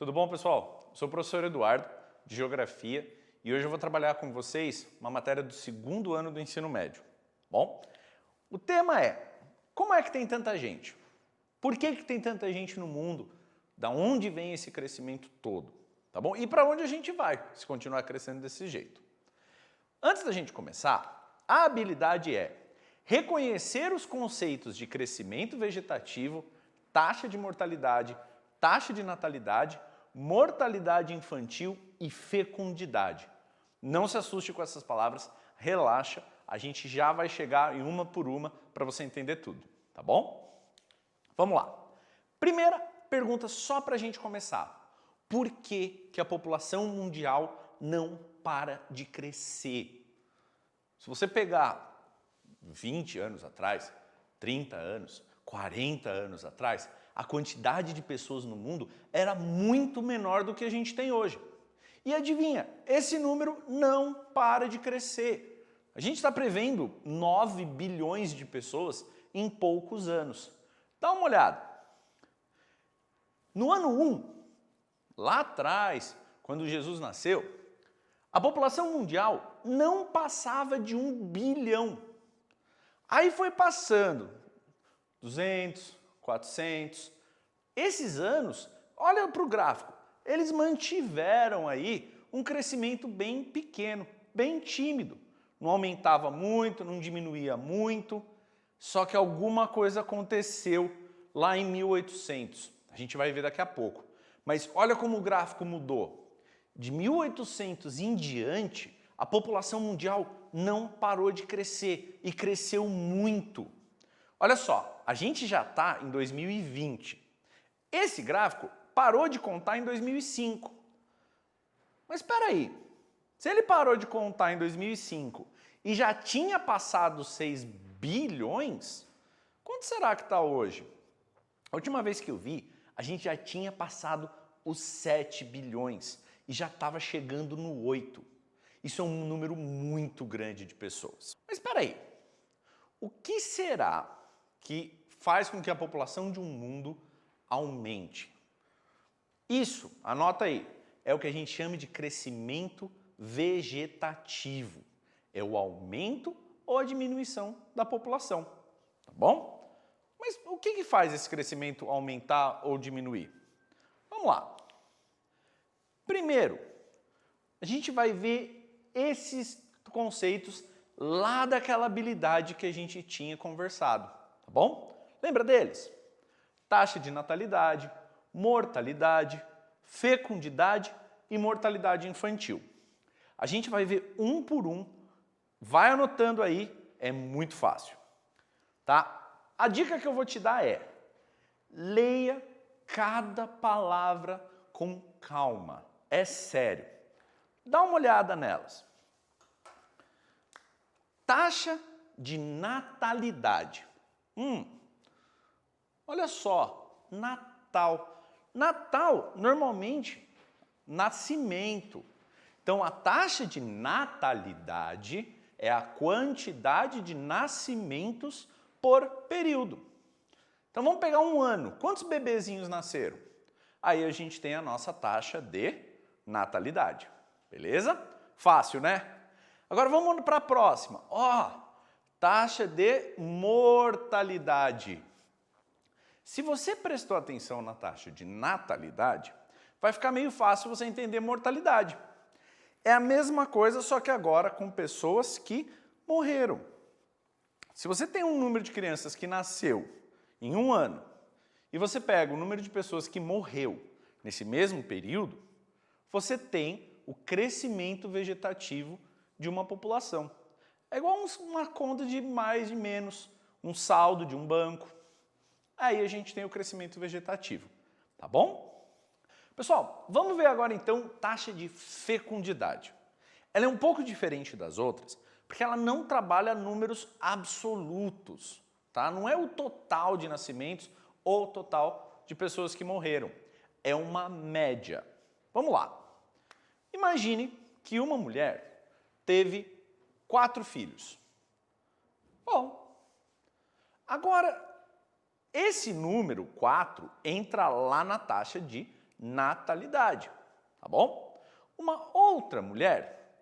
Tudo bom, pessoal? Sou o professor Eduardo, de Geografia, e hoje eu vou trabalhar com vocês uma matéria do segundo ano do ensino médio. Bom, o tema é: como é que tem tanta gente? Por que tem tanta gente no mundo? Da onde vem esse crescimento todo? Tá bom? E para onde a gente vai se continuar crescendo desse jeito? Antes da gente começar, a habilidade é reconhecer os conceitos de crescimento vegetativo, taxa de mortalidade, taxa de natalidade, mortalidade infantil e fecundidade. Não se assuste com essas palavras, relaxa, a gente já vai chegar em uma por uma para você entender tudo, tá bom? Vamos lá. Primeira pergunta só para a gente começar. Por que a população mundial não para de crescer? Se você pegar 20 anos atrás, 30 anos, 40 anos atrás, a quantidade de pessoas no mundo era muito menor do que a gente tem hoje. E adivinha, esse número não para de crescer. A gente está prevendo 9 bilhões de pessoas em poucos anos. Dá uma olhada. No ano 1, lá atrás, quando Jesus nasceu, a população mundial não passava de 1 bilhão. Aí foi passando 200, 400. Esses anos, olha para o gráfico, eles mantiveram aí um crescimento bem pequeno, bem tímido. Não aumentava muito, não diminuía muito, só que alguma coisa aconteceu lá em 1800. A gente vai ver daqui a pouco. Mas olha como o gráfico mudou. De 1800 em diante, a população mundial não parou de crescer e cresceu muito. Olha só, a gente já está em 2020. Esse gráfico parou de contar em 2005. Mas espera aí, se ele parou de contar em 2005 e já tinha passado 6 bilhões, quanto será que está hoje? A última vez que eu vi, a gente já tinha passado os 7 bilhões e já estava chegando no 8. Isso é um número muito grande de pessoas. Mas espera aí, o que será que faz com que a população de um mundo aumente? Isso, anota aí, é o que a gente chama de crescimento vegetativo. É o aumento ou a diminuição da população, tá bom? Mas o que faz esse crescimento aumentar ou diminuir? Vamos lá. Primeiro, a gente vai ver esses conceitos lá daquela habilidade que a gente tinha conversado, tá bom? Lembra deles? Taxa de natalidade, mortalidade, fecundidade e mortalidade infantil. A gente vai ver um por um, vai anotando aí, é muito fácil, tá? A dica que eu vou te dar é: leia cada palavra com calma, é sério. Dá uma olhada nelas. Taxa de natalidade. Olha só, Natal. Natal, normalmente, nascimento. Então, a taxa de natalidade é a quantidade de nascimentos por período. Então, vamos pegar um ano. Quantos bebezinhos nasceram? Aí a gente tem a nossa taxa de natalidade. Beleza? Fácil, né? Agora vamos para a próxima. Taxa de mortalidade. Se você prestou atenção na taxa de natalidade, vai ficar meio fácil você entender mortalidade. É a mesma coisa, só que agora com pessoas que morreram. Se você tem um número de crianças que nasceu em um ano e você pega o número de pessoas que morreu nesse mesmo período, você tem o crescimento vegetativo de uma população. É igual uma conta de mais e menos, um saldo de um banco. Aí a gente tem o crescimento vegetativo, tá bom? Pessoal, vamos ver agora então taxa de fecundidade. Ela é um pouco diferente das outras, porque ela não trabalha números absolutos, tá? Não é o total de nascimentos ou o total de pessoas que morreram. É uma média. Vamos lá. Imagine que uma mulher teve 4 filhos. Bom, agora esse número 4 entra lá na taxa de natalidade, tá bom? Uma outra mulher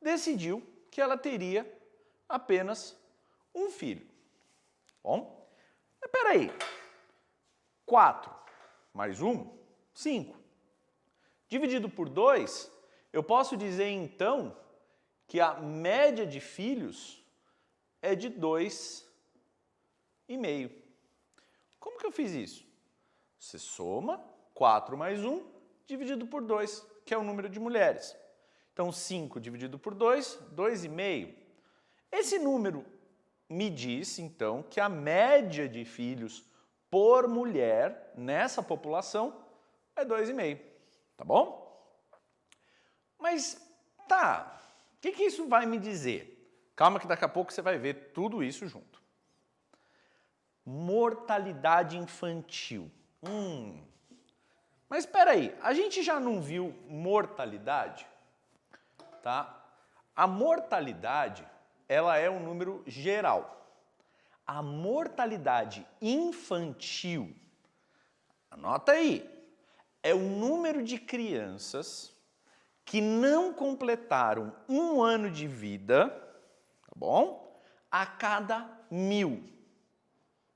decidiu que ela teria apenas um filho. Bom, mas peraí, 4 mais 1, 5. Dividido por 2, eu posso dizer então que a média de filhos é de 2,5. Como que eu fiz isso? Você soma 4 mais 1 dividido por 2, que é o número de mulheres. Então 5 dividido por 2, 2,5. Esse número me diz, então, que a média de filhos por mulher nessa população é 2,5, tá bom? Mas tá, o que isso vai me dizer? Calma que daqui a pouco você vai ver tudo isso junto. Mortalidade infantil. Mas espera aí, a gente já não viu mortalidade? Tá? A mortalidade, ela é um número geral. A mortalidade infantil, anota aí, é o número de crianças que não completaram 1 ano de vida, tá bom? A cada 1.000.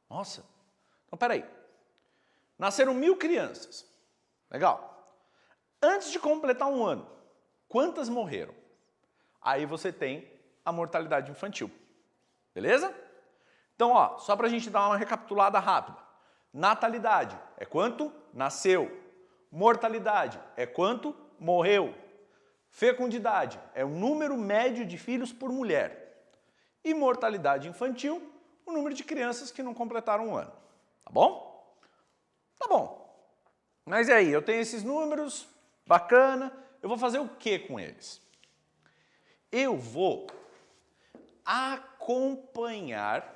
Nossa, então peraí. Nasceram 1.000 crianças. Legal. Antes de completar 1 ano, quantas morreram? Aí você tem a mortalidade infantil. Beleza? Então, ó, só para a gente dar uma recapitulada rápida. Natalidade é quanto nasceu. Mortalidade é quanto morreu. Fecundidade é o número médio de filhos por mulher. E mortalidade infantil, o número de crianças que não completaram 1 ano. Tá bom? Tá bom. Mas e aí, eu tenho esses números, bacana, eu vou fazer o que com eles? Eu vou acompanhar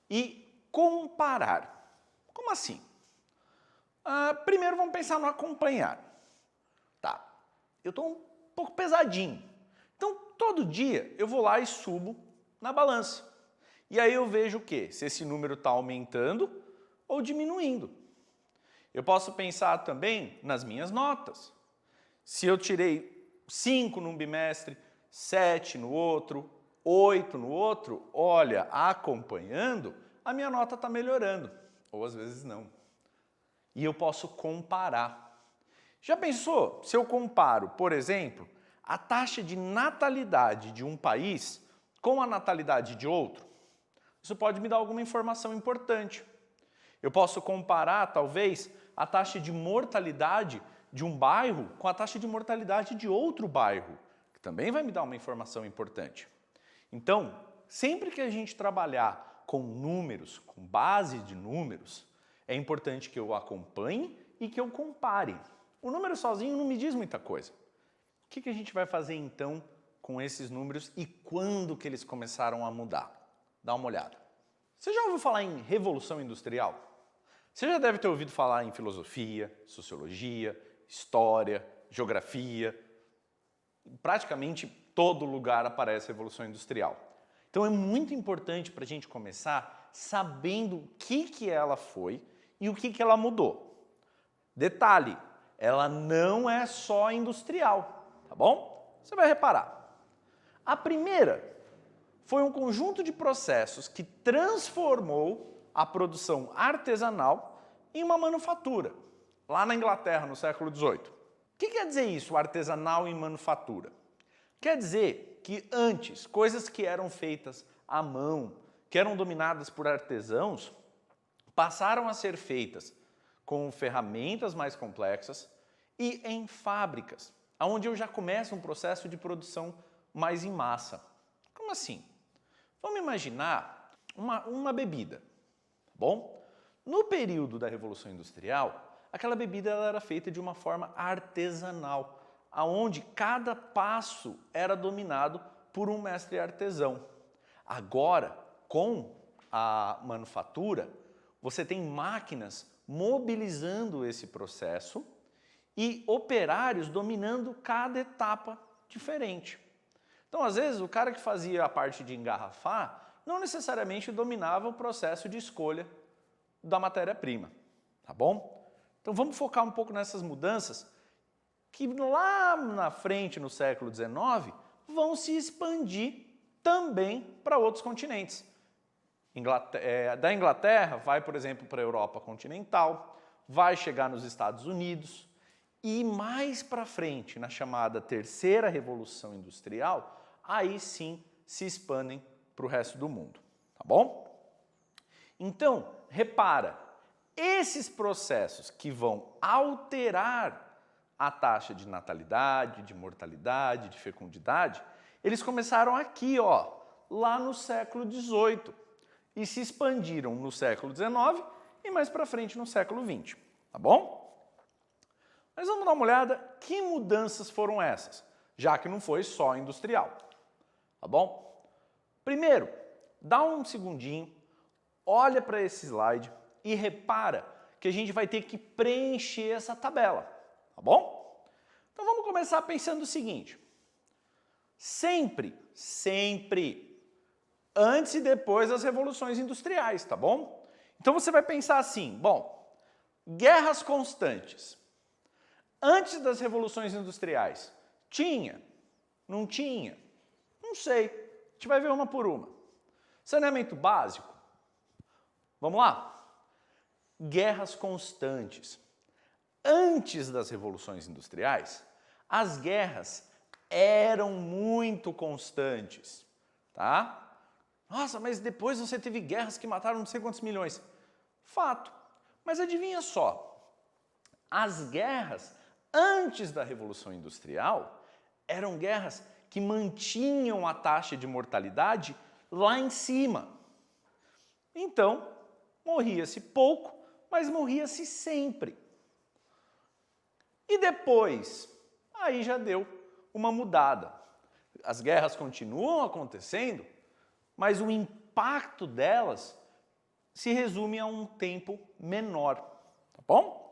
e comparar. Como assim? Primeiro vamos pensar no acompanhar. Tá, eu estou um pouco pesadinho. Então, todo dia eu vou lá e subo na balança. E aí eu vejo o quê? Se esse número está aumentando ou diminuindo. Eu posso pensar também nas minhas notas. Se eu tirei 5 num bimestre, 7 no outro, 8 no outro, olha, acompanhando, a minha nota está melhorando. Ou às vezes não. E eu posso comparar. Já pensou se eu comparo, por exemplo, a taxa de natalidade de um país com a natalidade de outro? Isso pode me dar alguma informação importante. Eu posso comparar, talvez, a taxa de mortalidade de um bairro com a taxa de mortalidade de outro bairro, que também vai me dar uma informação importante. Então, sempre que a gente trabalhar com números, com base de números, é importante que eu acompanhe e que eu compare. O número sozinho não me diz muita coisa. O que a gente vai fazer então com esses números e quando que eles começaram a mudar? Dá uma olhada. Você já ouviu falar em Revolução Industrial? Você já deve ter ouvido falar em filosofia, sociologia, história, geografia. Em praticamente todo lugar aparece Revolução Industrial. Então é muito importante para a gente começar sabendo o que ela foi e o que ela mudou. Detalhe, ela não é só industrial, tá bom? Você vai reparar. A primeira foi um conjunto de processos que transformou a produção artesanal em uma manufatura, lá na Inglaterra, no século XVIII. O que quer dizer isso, artesanal em manufatura? Quer dizer que antes, coisas que eram feitas à mão, que eram dominadas por artesãos, passaram a ser feitas com ferramentas mais complexas e em fábricas, onde eu já começo um processo de produção mais em massa. Como assim? Vamos imaginar uma bebida, tá bom? No período da Revolução Industrial, aquela bebida ela era feita de uma forma artesanal, onde cada passo era dominado por um mestre artesão. Agora, com a manufatura, você tem máquinas mobilizando esse processo e operários dominando cada etapa diferente. Então, às vezes, o cara que fazia a parte de engarrafar não necessariamente dominava o processo de escolha da matéria-prima, tá bom? Então vamos focar um pouco nessas mudanças que lá na frente, no século XIX, vão se expandir também para outros continentes. Da Inglaterra vai, por exemplo, para a Europa continental, vai chegar nos Estados Unidos e mais para frente, na chamada Terceira Revolução Industrial, aí sim se expandem para o resto do mundo, tá bom? Então, repara, esses processos que vão alterar a taxa de natalidade, de mortalidade, de fecundidade, eles começaram aqui, ó, lá no século XVIII e se expandiram no século XIX e mais para frente no século XX, tá bom? Mas vamos dar uma olhada que mudanças foram essas, já que não foi só industrial, tá bom? Primeiro, dá um segundinho, olha para esse slide e repara que a gente vai ter que preencher essa tabela, tá bom? Então vamos começar pensando o seguinte, sempre, antes e depois das revoluções industriais, tá bom? Então você vai pensar assim, bom, guerras constantes. Antes das revoluções industriais, tinha? Não tinha? Não sei, a gente vai ver uma por uma. Saneamento básico? Vamos lá? Guerras constantes. Antes das revoluções industriais, as guerras eram muito constantes, tá? Nossa, mas depois você teve guerras que mataram não sei quantos milhões. Fato. Mas adivinha só, as guerras antes da Revolução Industrial eram guerras que mantinham a taxa de mortalidade lá em cima. Então, morria-se pouco, mas morria-se sempre. E depois, aí já deu uma mudada. As guerras continuam acontecendo, mas o impacto delas se resume a um tempo menor, tá bom?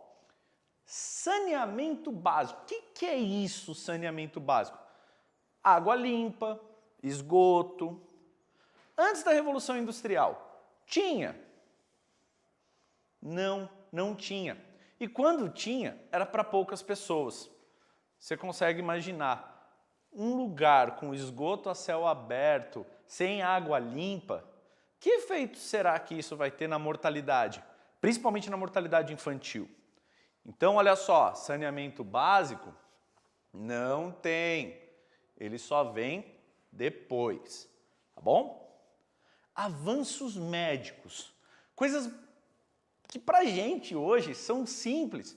Saneamento básico. O que é isso, saneamento básico? Água limpa, esgoto. Antes da Revolução Industrial, tinha? Não tinha. E quando tinha, era para poucas pessoas. Você consegue imaginar um lugar com esgoto a céu aberto, sem água limpa? Que efeito será que isso vai ter na mortalidade? Principalmente na mortalidade infantil. Então, olha só, saneamento básico não tem. Ele só vem depois, tá bom? Avanços médicos. Coisas que pra gente hoje são simples.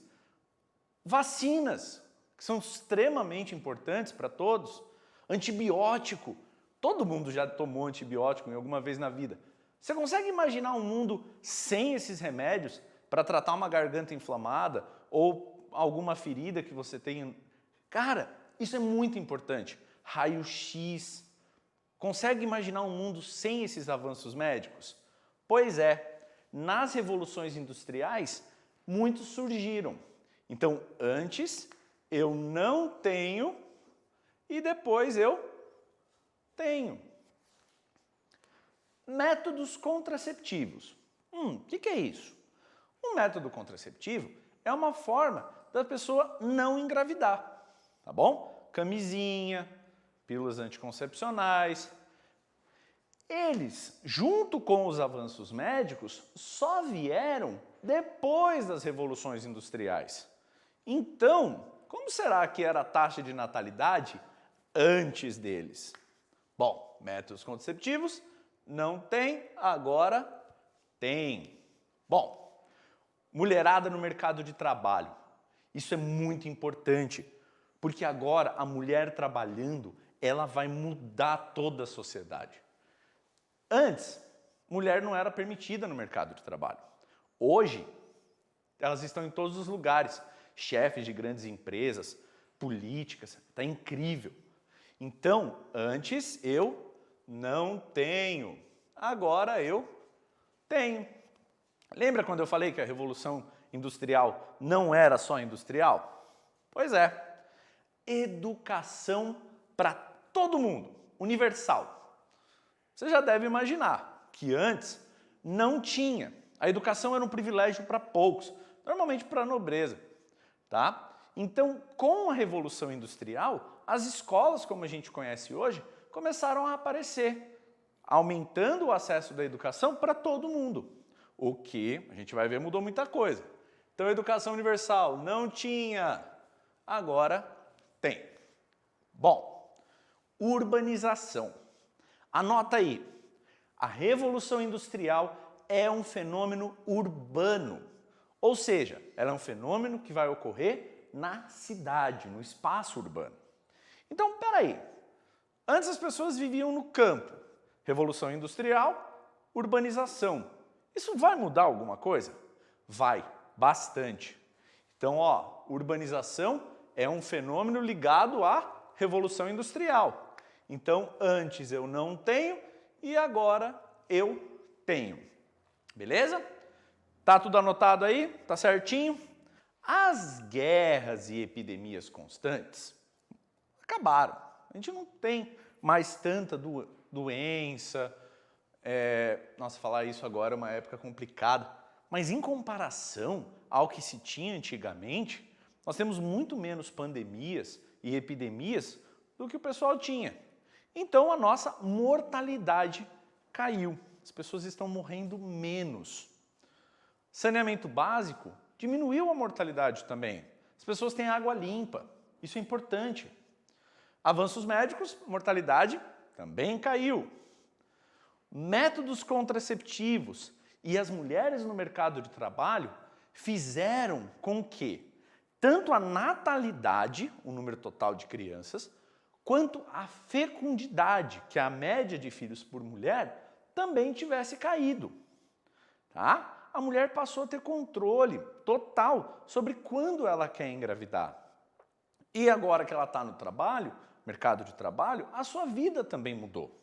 Vacinas, que são extremamente importantes para todos. Antibiótico. Todo mundo já tomou antibiótico em alguma vez na vida. Você consegue imaginar um mundo sem esses remédios para tratar uma garganta inflamada ou alguma ferida que você tenha? Cara, isso é muito importante. Raio-X. Consegue imaginar um mundo sem esses avanços médicos? Pois é, nas revoluções industriais, muitos surgiram. Então, antes eu não tenho e depois eu tenho. Métodos contraceptivos. O que é isso? Um método contraceptivo é uma forma da pessoa não engravidar, tá bom? Camisinha, pílulas anticoncepcionais. Eles, junto com os avanços médicos, só vieram depois das revoluções industriais. Então, como será que era a taxa de natalidade antes deles? Bom, métodos contraceptivos não tem, agora tem. Bom, mulherada no mercado de trabalho. Isso é muito importante, porque agora a mulher trabalhando, ela vai mudar toda a sociedade. Antes, mulher não era permitida no mercado de trabalho. Hoje, elas estão em todos os lugares. Chefes de grandes empresas, políticas, está incrível. Então, antes eu não tenho, agora eu tenho. Lembra quando eu falei que a Revolução Industrial não era só industrial? Pois é, educação para todo mundo, universal. Você já deve imaginar que antes não tinha. A educação era um privilégio para poucos. normalmente para a nobreza, tá? Então, com a Revolução Industrial, as escolas, como a gente conhece hoje, começaram a aparecer, aumentando o acesso da educação para todo mundo, o que, a gente vai ver, mudou muita coisa. Então, a educação universal não tinha, agora tem. Bom, urbanização. Anota aí, a Revolução Industrial é um fenômeno urbano, ou seja, ela é um fenômeno que vai ocorrer na cidade, no espaço urbano. Então, peraí, antes as pessoas viviam no campo, Revolução Industrial, urbanização. Isso vai mudar alguma coisa? Vai, bastante. Então, ó, urbanização é um fenômeno ligado à Revolução Industrial. Então, antes eu não tenho e agora eu tenho. Beleza? Tá tudo anotado aí? Tá certinho? As guerras e epidemias constantes acabaram. A gente não tem mais tanta doença. Nossa, falar isso agora é uma época complicada. Mas em comparação ao que se tinha antigamente, nós temos muito menos pandemias e epidemias do que o pessoal tinha. Então a nossa mortalidade caiu. As pessoas estão morrendo menos. Saneamento básico diminuiu a mortalidade também. As pessoas têm água limpa. Isso é importante. Avanços médicos, mortalidade também caiu. Métodos contraceptivos e as mulheres no mercado de trabalho fizeram com que tanto a natalidade, o número total de crianças, quanto a fecundidade, que é a média de filhos por mulher, também tivesse caído. Tá? A mulher passou a ter controle total sobre quando ela quer engravidar. E agora que ela está no trabalho, mercado de trabalho, a sua vida também mudou.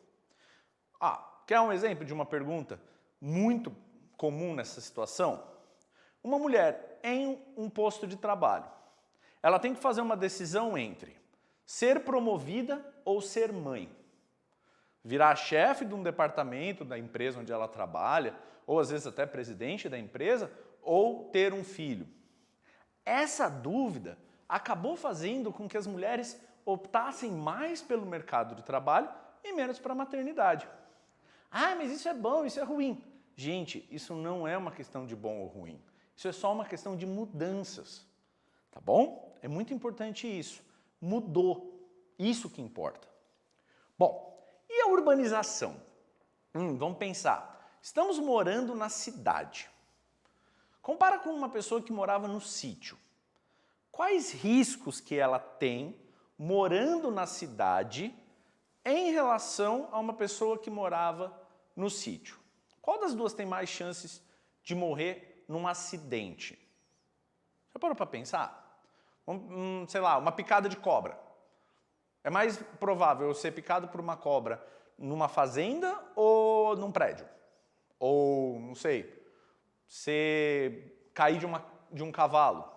Quer um exemplo de uma pergunta muito comum nessa situação? Uma mulher em um posto de trabalho, ela tem que fazer uma decisão entre ser promovida ou ser mãe. Virar chefe de um departamento da empresa onde ela trabalha, ou às vezes até presidente da empresa, ou ter um filho. Essa dúvida acabou fazendo com que as mulheres optassem mais pelo mercado de trabalho e menos para a maternidade. Mas isso é bom, isso é ruim. Gente, isso não é uma questão de bom ou ruim. Isso é só uma questão de mudanças. Tá bom? É muito importante isso. Mudou. Isso que importa. Bom, e a urbanização? Vamos pensar. Estamos morando na cidade. Compara com uma pessoa que morava no sítio. Quais riscos que ela tem morando na cidade em relação a uma pessoa que morava no sítio? Qual das duas tem mais chances de morrer num acidente? Já parou para pensar? Sei lá, uma picada de cobra. É mais provável eu ser picado por uma cobra numa fazenda ou num prédio? Ou, não sei, cair de um cavalo?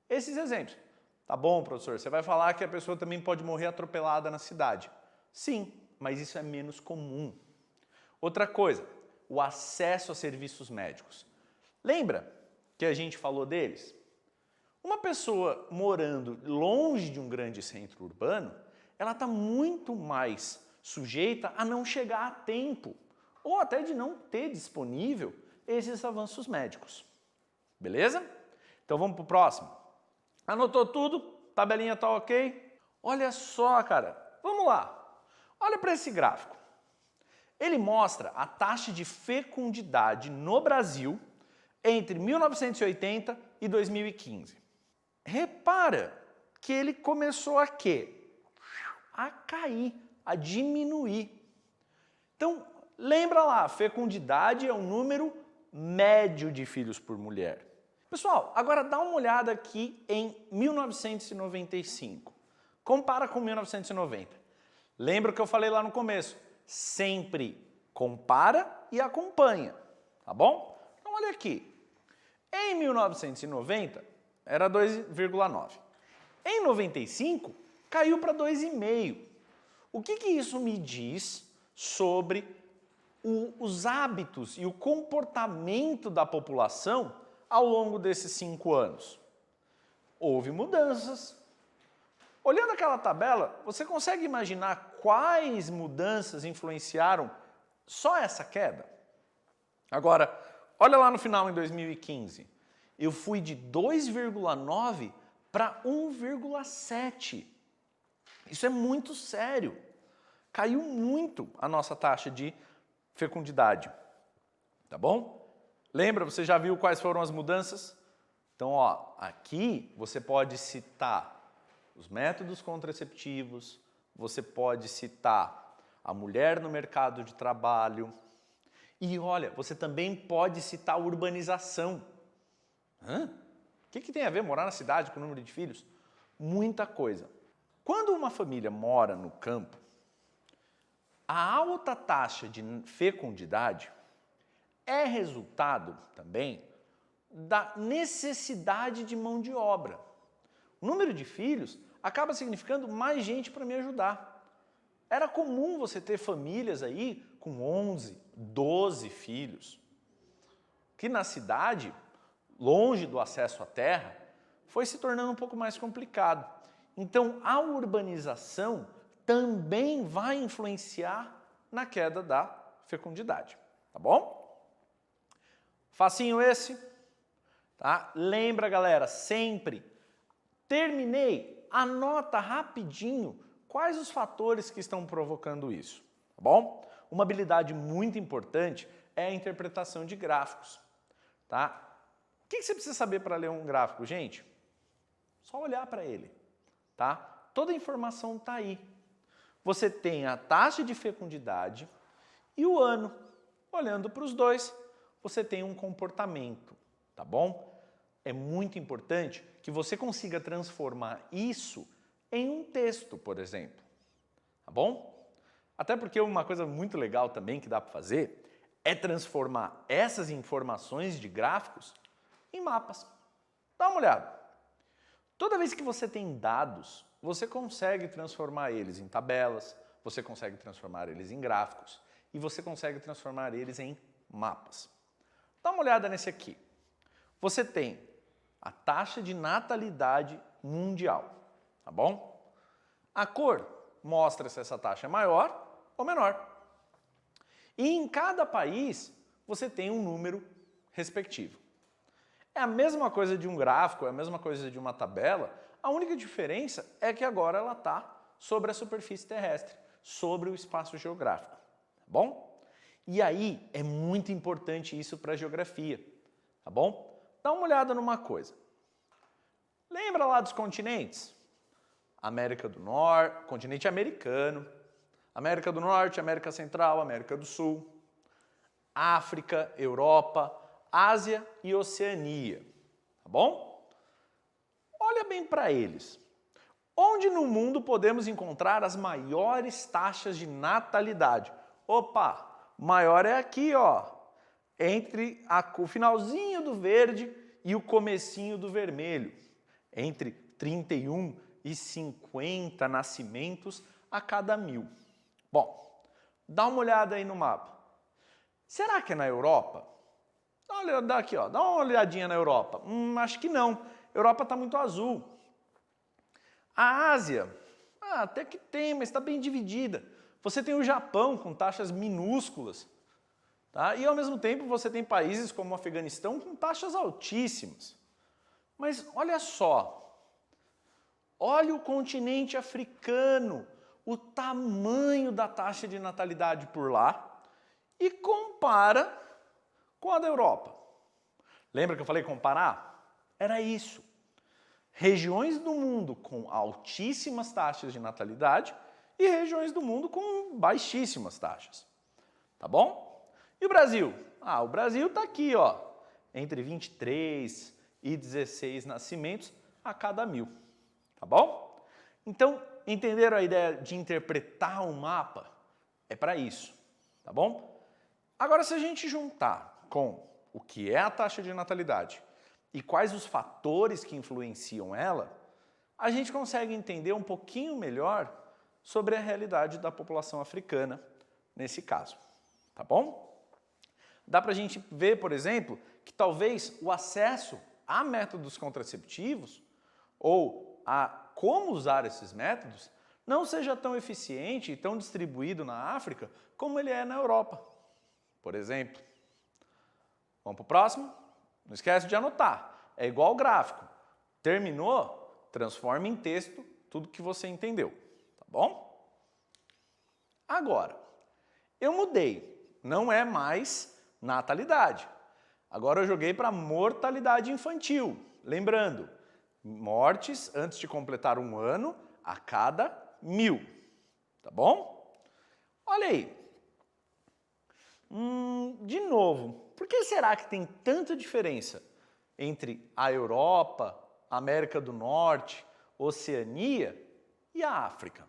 Esses exemplos. Tá bom, professor, você vai falar que a pessoa também pode morrer atropelada na cidade. Sim, mas isso é menos comum. Outra coisa, o acesso a serviços médicos. Lembra que a gente falou deles? Uma pessoa morando longe de um grande centro urbano, ela está muito mais sujeita a não chegar a tempo, ou até de não ter disponível esses avanços médicos. Beleza? Então vamos para o próximo. Anotou tudo? Tabelinha tá ok? Olha só, cara. Vamos lá. Olha para esse gráfico. Ele mostra a taxa de fecundidade no Brasil entre 1980 e 2015. Repara que ele começou a quê? A cair, a diminuir. Então, lembra lá, fecundidade é o número médio de filhos por mulher. Pessoal, agora dá uma olhada aqui em 1995. Compara com 1990. Lembra o que eu falei lá no começo? Sempre compara e acompanha, tá bom? Então olha aqui. Em 1990 era 2,9. Em 95 caiu para 2,5. O que isso me diz sobre os hábitos e o comportamento da população ao longo desses 5 anos? Houve mudanças. Olhando aquela tabela, você consegue imaginar quais mudanças influenciaram só essa queda? Agora, olha lá no final, em 2015. Eu fui de 2,9 para 1,7. Isso é muito sério. Caiu muito a nossa taxa de fecundidade. Tá bom? Lembra, você já viu quais foram as mudanças? Então, ó, aqui você pode citar os métodos contraceptivos, você pode citar a mulher no mercado de trabalho e, olha, você também pode citar a urbanização. Hã? O que tem a ver morar na cidade com o número de filhos? Muita coisa. Quando uma família mora no campo, a alta taxa de fecundidade é resultado também da necessidade de mão de obra. O número de filhos acaba significando mais gente para me ajudar. Era comum você ter famílias aí com 11, 12 filhos. Que na cidade, longe do acesso à terra, foi se tornando um pouco mais complicado. Então, a urbanização também vai influenciar na queda da fecundidade, tá bom? Facinho esse, tá? Lembra, galera, sempre, terminei, anota rapidinho quais os fatores que estão provocando isso, tá bom? Uma habilidade muito importante é a interpretação de gráficos, tá? O que você precisa saber para ler um gráfico, gente? Só olhar para ele, tá? Toda a informação está aí. Você tem a taxa de fecundidade e o ano. Olhando para os dois, você tem um comportamento, tá bom? É muito importante que você consiga transformar isso em um texto, por exemplo, tá bom? Até porque uma coisa muito legal também que dá para fazer é transformar essas informações de gráficos em mapas. Dá uma olhada. Toda vez que você tem dados, você consegue transformar eles em tabelas, você consegue transformar eles em gráficos e você consegue transformar eles em mapas. Dá uma olhada nesse aqui. Você tem a taxa de natalidade mundial, tá bom? A cor mostra se essa taxa é maior ou menor. E em cada país você tem um número respectivo. É a mesma coisa de um gráfico, é a mesma coisa de uma tabela, a única diferença é que agora ela está sobre a superfície terrestre, sobre o espaço geográfico, tá bom? E aí é muito importante isso para a geografia, tá bom? Dá uma olhada numa coisa. Lembra lá dos continentes? América do Norte, continente americano, América do Norte, América Central, América do Sul, África, Europa, Ásia e Oceania, tá bom? Olha bem para eles. Onde no mundo podemos encontrar as maiores taxas de natalidade? Opa, maior é aqui, ó, entre o finalzinho do verde e o comecinho do vermelho, entre 31 e 50 nascimentos a cada 1000. Bom, dá uma olhada aí no mapa. Será que é na Europa? Olha aqui, ó, dá uma olhadinha na Europa. Acho que não. A Europa está muito azul. A Ásia, até que tem, mas está bem dividida. Você tem o Japão com taxas minúsculas, tá? E ao mesmo tempo você tem países como o Afeganistão com taxas altíssimas. Mas olha só, olha o continente africano, o tamanho da taxa de natalidade por lá e compara com a da Europa. Lembra que eu falei comparar? Era isso. Regiões do mundo com altíssimas taxas de natalidade e regiões do mundo com baixíssimas taxas. Tá bom? E o Brasil? O Brasil está aqui, ó, entre 23 e 16 nascimentos a cada 1000. Tá bom? Então, entenderam a ideia de interpretar um mapa? É para isso. Tá bom? Agora, se a gente juntar com o que é a taxa de natalidade e quais os fatores que influenciam ela, a gente consegue entender um pouquinho melhor sobre a realidade da população africana nesse caso, tá bom? Dá para a gente ver, por exemplo, que talvez o acesso a métodos contraceptivos ou a como usar esses métodos não seja tão eficiente e tão distribuído na África como ele é na Europa, por exemplo. Vamos para o próximo? Não esquece de anotar. É igual ao gráfico. Terminou? Transforma em texto tudo que você entendeu, tá bom? Agora, eu mudei. Não é mais natalidade. Agora eu joguei para mortalidade infantil. Lembrando, mortes antes de completar 1 ano a cada 1000. Tá bom? Olha aí. De novo, por que será que tem tanta diferença entre a Europa, a América do Norte, Oceania e a África?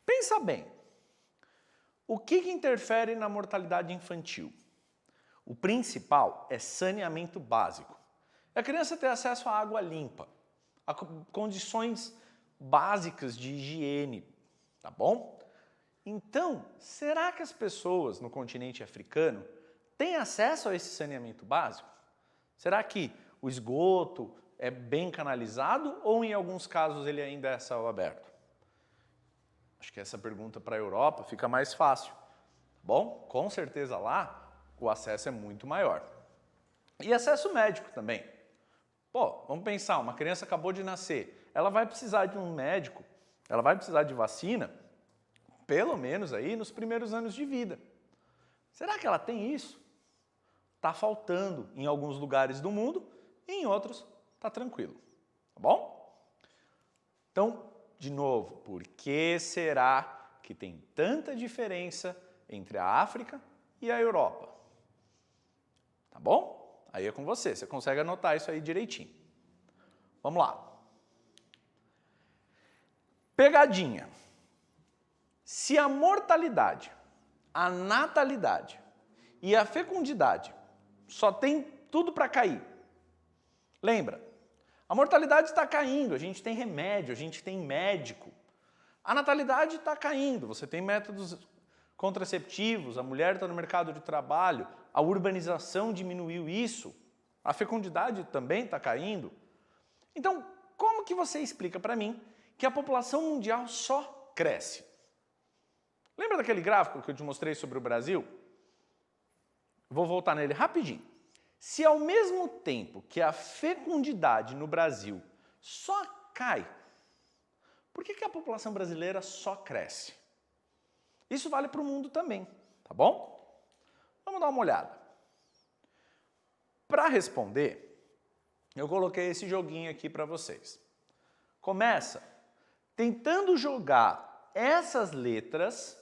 Pensa bem. O que interfere na mortalidade infantil? O principal é saneamento básico. É a criança ter acesso à água limpa, a condições básicas de higiene, tá bom? Então, será que as pessoas no continente africano têm acesso a esse saneamento básico? Será que o esgoto é bem canalizado ou em alguns casos ele ainda é a céu aberto? Acho que essa pergunta para a Europa fica mais fácil. Bom, com certeza lá o acesso é muito maior. E acesso médico também. Pô, vamos pensar, uma criança acabou de nascer, ela vai precisar de um médico, ela vai precisar de vacina, pelo menos aí nos primeiros anos de vida. Será que ela tem isso? Está faltando em alguns lugares do mundo e em outros está tranquilo. Tá bom? Então, de novo, por que será que tem tanta diferença entre a África e a Europa? Tá bom? Aí é com você, você consegue anotar isso aí direitinho. Vamos lá. Pegadinha. Se a mortalidade, a natalidade e a fecundidade só tem tudo para cair. Lembra? A mortalidade está caindo, a gente tem remédio, a gente tem médico. A natalidade está caindo, você tem métodos contraceptivos, a mulher está no mercado de trabalho, a urbanização diminuiu isso, a fecundidade também está caindo. Então, como que você explica para mim que a população mundial só cresce? Lembra daquele gráfico que eu te mostrei sobre o Brasil? Vou voltar nele rapidinho. Se ao mesmo tempo que a fecundidade no Brasil só cai, por que a população brasileira só cresce? Isso vale para o mundo também, tá bom? Vamos dar uma olhada. Para responder, eu coloquei esse joguinho aqui para vocês. Começa tentando jogar essas letras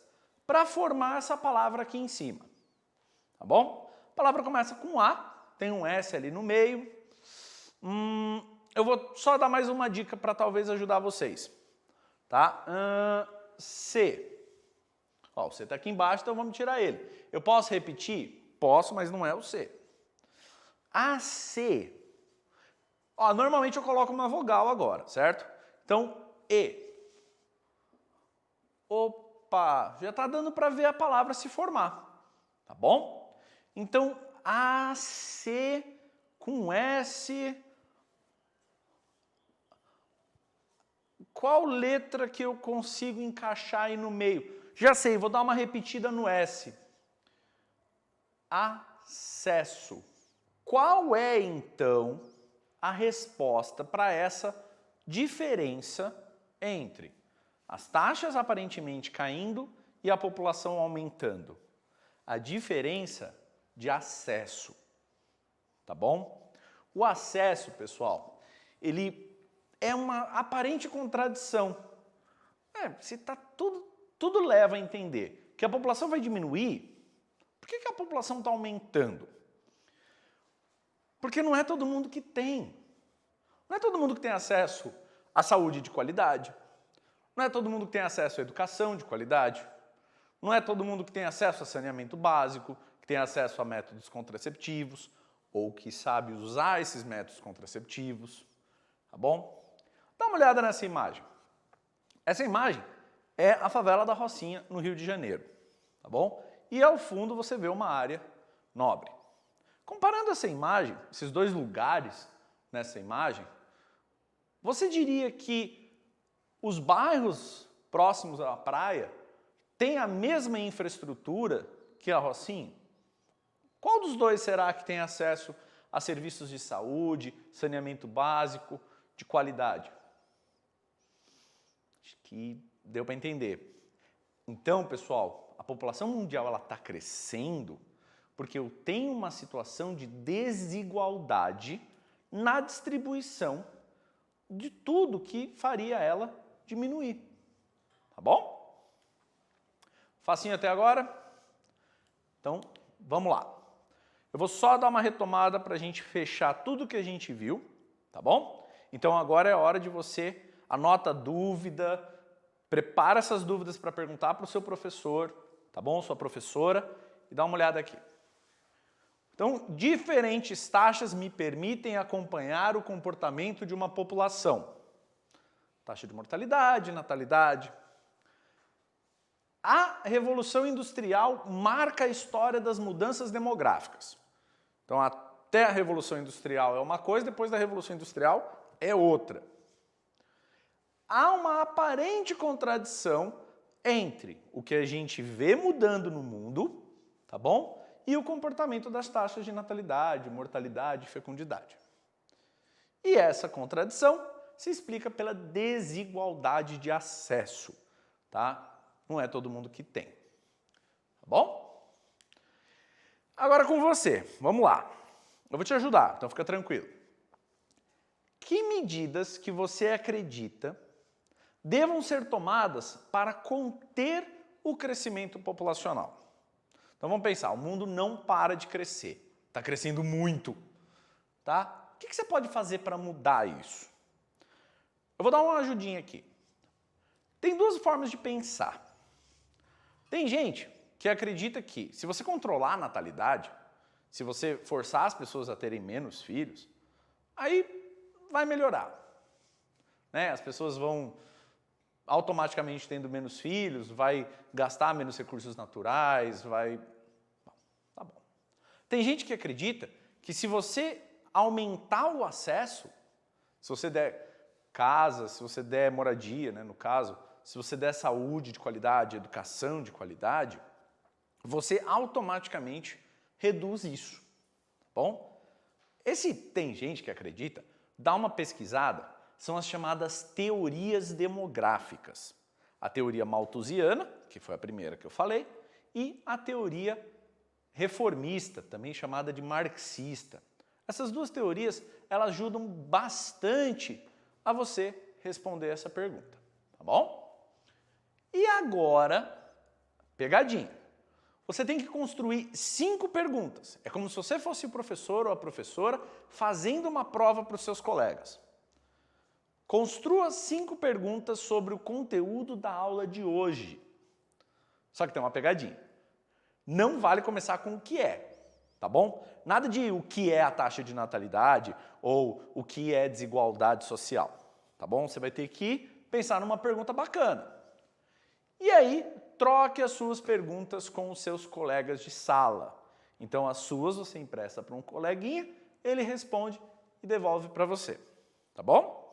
para formar essa palavra aqui em cima, tá bom? A palavra começa com A, tem um S ali no meio. Eu vou só dar mais uma dica para talvez ajudar vocês, tá? C. Ó, o C está aqui embaixo, então vamos tirar ele. Eu posso repetir? Posso, mas não é o C. AC. Ó, normalmente eu coloco uma vogal agora, certo? Então, E. Opa, já está dando para ver a palavra se formar, tá bom? Então, AC com S. Qual letra que eu consigo encaixar aí no meio? Já sei, vou dar uma repetida no S. Acesso. Qual é, então, a resposta para essa diferença entre as taxas aparentemente caindo e a população aumentando? A diferença de acesso, tá bom? O acesso, pessoal, ele é uma aparente contradição. Se tá tudo leva a entender que a população vai diminuir, por que a população está aumentando? Porque não é todo mundo que tem. Não é todo mundo que tem acesso à saúde de qualidade. Não é todo mundo que tem acesso à educação de qualidade. Não é todo mundo que tem acesso a saneamento básico, que tem acesso a métodos contraceptivos, ou que sabe usar esses métodos contraceptivos. Tá bom? Dá uma olhada nessa imagem. Essa imagem é a favela da Rocinha, no Rio de Janeiro. Tá bom? E ao fundo você vê uma área nobre. Comparando essa imagem, esses dois lugares nessa imagem, você diria que os bairros próximos à praia têm a mesma infraestrutura que a Rocinha? Qual dos dois será que tem acesso a serviços de saúde, saneamento básico, de qualidade? Acho que deu para entender. Então, pessoal, a população mundial está crescendo porque eu tenho uma situação de desigualdade na distribuição de tudo que faria ela diminuir. Tá bom? Facinho até agora? Então, vamos lá. Eu vou só dar uma retomada para a gente fechar tudo que a gente viu, tá bom? Então agora é hora de você anota a dúvida, prepara essas dúvidas para perguntar para o seu professor, tá bom? Sua professora, e dá uma olhada aqui. Então, diferentes taxas me permitem acompanhar o comportamento de uma população. Taxa de mortalidade, natalidade. A Revolução Industrial marca a história das mudanças demográficas. Então, até a Revolução Industrial é uma coisa, depois da Revolução Industrial é outra. Há uma aparente contradição entre o que a gente vê mudando no mundo, tá bom? E o comportamento das taxas de natalidade, mortalidade e fecundidade. E essa contradição se explica pela desigualdade de acesso, tá? Não é todo mundo que tem, tá bom? Agora com você, vamos lá. Eu vou te ajudar, então fica tranquilo. Que medidas que você acredita devam ser tomadas para conter o crescimento populacional? Então vamos pensar, o mundo não para de crescer, está crescendo muito, tá? O que você pode fazer para mudar isso? Eu vou dar uma ajudinha aqui. Tem duas formas de pensar. Tem gente que acredita que se você controlar a natalidade, se você forçar as pessoas a terem menos filhos, aí vai melhorar, né? As pessoas vão automaticamente tendo menos filhos, vai gastar menos recursos naturais, vai... Tá bom. Tem gente que acredita que se você aumentar o acesso, se você der casa, se você der moradia, né, no caso, se você der saúde de qualidade, educação de qualidade, você automaticamente reduz isso, tá bom? Tem gente que acredita, dá uma pesquisada, são as chamadas teorias demográficas. A teoria malthusiana, que foi a primeira que eu falei, e a teoria reformista, também chamada de marxista. Essas duas teorias, elas ajudam bastante a você responder essa pergunta, tá bom? E agora, pegadinha. Você tem que construir 5 perguntas. É como se você fosse o professor ou a professora fazendo uma prova para os seus colegas. Construa 5 perguntas sobre o conteúdo da aula de hoje. Só que tem uma pegadinha. Não vale começar com o que é, tá bom? Nada de o que é a taxa de natalidade ou o que é desigualdade social, tá bom? Você vai ter que pensar numa pergunta bacana. E aí, troque as suas perguntas com os seus colegas de sala. Então, as suas você empresta para um coleguinha, ele responde e devolve para você, tá bom?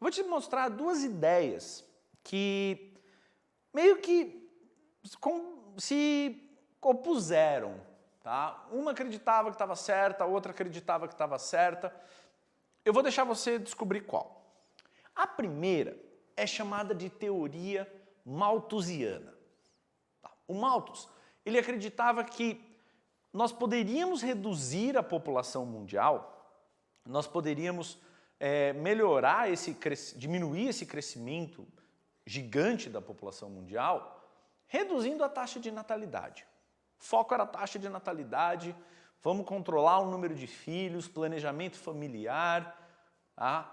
Vou te mostrar 2 ideias que meio que se opuseram, tá? Uma acreditava que estava certa, a outra acreditava que estava certa. Eu vou deixar você descobrir qual. A primeira é chamada de teoria malthusiana. O Malthus, ele acreditava que nós poderíamos reduzir a população mundial, nós poderíamos melhorar diminuir esse crescimento gigante da população mundial, reduzindo a taxa de natalidade. O foco era a taxa de natalidade vamos controlar o número de filhos, planejamento familiar. Tá?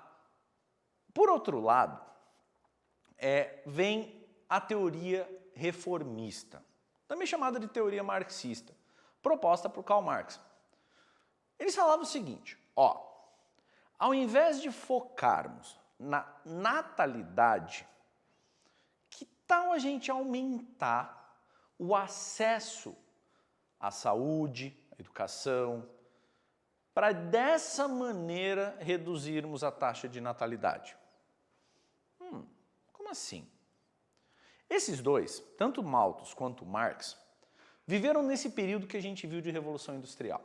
Por outro lado, vem a teoria reformista, também chamada de teoria marxista, proposta por Karl Marx. Eles falavam o seguinte, ao invés de focarmos na natalidade, que tal a gente aumentar o acesso à saúde, à educação, para dessa maneira reduzirmos a taxa de natalidade? Como assim? Esses dois, tanto Malthus quanto Marx, viveram nesse período que a gente viu de Revolução Industrial.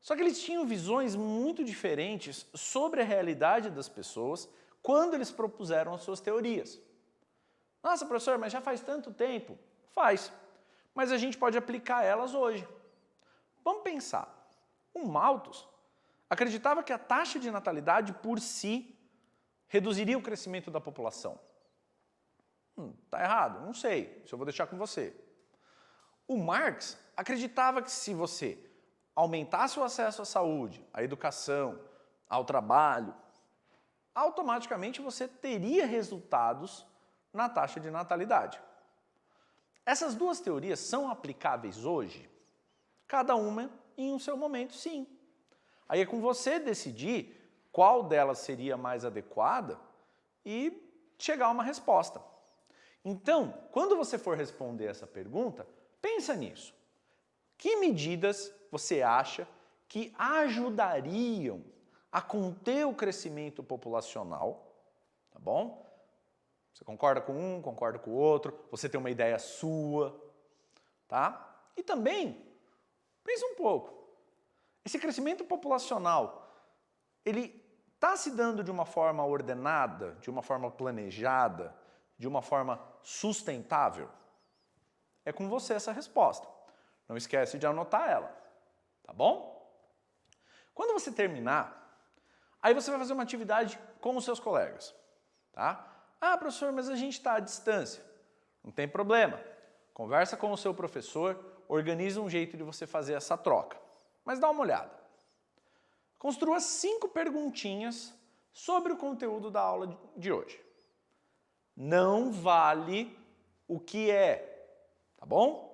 Só que eles tinham visões muito diferentes sobre a realidade das pessoas quando eles propuseram as suas teorias. Nossa, professor, mas já faz tanto tempo. Faz, mas a gente pode aplicar elas hoje. Vamos pensar. O Malthus acreditava que a taxa de natalidade por si reduziria o crescimento da população. Tá errado? Não sei, isso eu vou deixar com você. O Marx acreditava que se você aumentasse o acesso à saúde, à educação, ao trabalho, automaticamente você teria resultados na taxa de natalidade. Essas duas teorias são aplicáveis hoje? Cada uma em um seu momento, sim. Aí é com você decidir qual delas seria mais adequada e chegar a uma resposta. Então, quando você for responder essa pergunta, pensa nisso. Que medidas você acha que ajudariam a conter o crescimento populacional? Tá bom? Você concorda com um, concorda com o outro, você tem uma ideia sua, tá? E também, pensa um pouco. Esse crescimento populacional, ele está se dando de uma forma ordenada, de uma forma planejada, de uma forma sustentável? É com você essa resposta. Não esquece de anotar ela, tá bom? Quando você terminar, aí você vai fazer uma atividade com os seus colegas, tá? Ah, professor, mas a gente está à distância. Não tem problema. Conversa com o seu professor, organiza um jeito de você fazer essa troca. Mas dá uma olhada. Construa 5 perguntinhas sobre o conteúdo da aula de hoje. Não vale o que é, tá bom?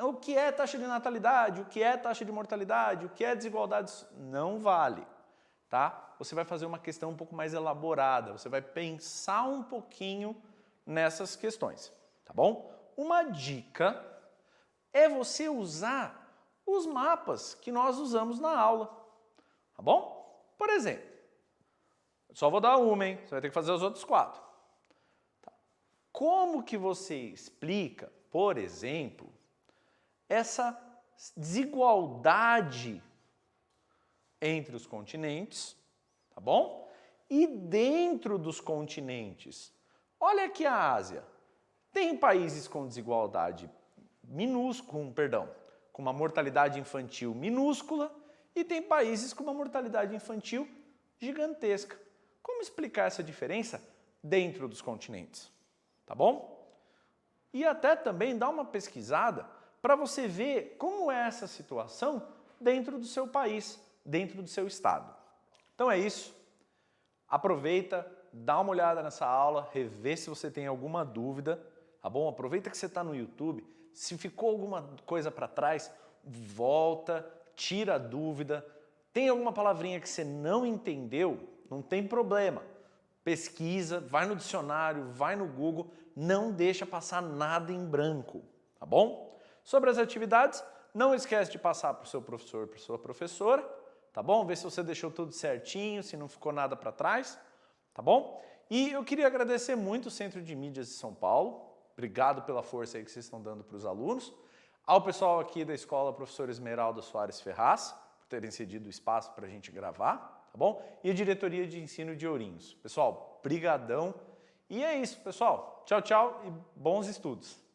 O que é taxa de natalidade, o que é taxa de mortalidade, o que é desigualdade, não vale, tá? Você vai fazer uma questão um pouco mais elaborada, você vai pensar um pouquinho nessas questões, tá bom? Uma dica é você usar os mapas que nós usamos na aula, tá bom? Por exemplo, só vou dar uma, hein? Você vai ter que fazer os outros 4. Como que você explica, por exemplo, essa desigualdade entre os continentes, tá bom? E dentro dos continentes, olha aqui a Ásia, tem países com desigualdade com uma mortalidade infantil minúscula e tem países com uma mortalidade infantil gigantesca. Como explicar essa diferença dentro dos continentes? Tá bom? E até também dá uma pesquisada para você ver como é essa situação dentro do seu país, dentro do seu estado. Então é isso. Aproveita, dá uma olhada nessa aula, revê se você tem alguma dúvida, tá bom? Aproveita que você está no YouTube. Se ficou alguma coisa para trás, volta, tira a dúvida. Tem alguma palavrinha que você não entendeu? Não tem problema. Pesquisa, vai no dicionário, vai no Google, não deixa passar nada em branco, tá bom? Sobre as atividades, não esquece de passar para o seu professor, para a sua professora, tá bom? Vê se você deixou tudo certinho, se não ficou nada para trás, tá bom? E eu queria agradecer muito o Centro de Mídias de São Paulo, obrigado pela força aí que vocês estão dando para os alunos, ao pessoal aqui da escola Professor Esmeralda Soares Ferraz, por terem cedido o espaço para a gente gravar, tá bom? E a Diretoria de Ensino de Ourinhos. Pessoal, brigadão. E é isso, pessoal. Tchau, tchau e bons estudos.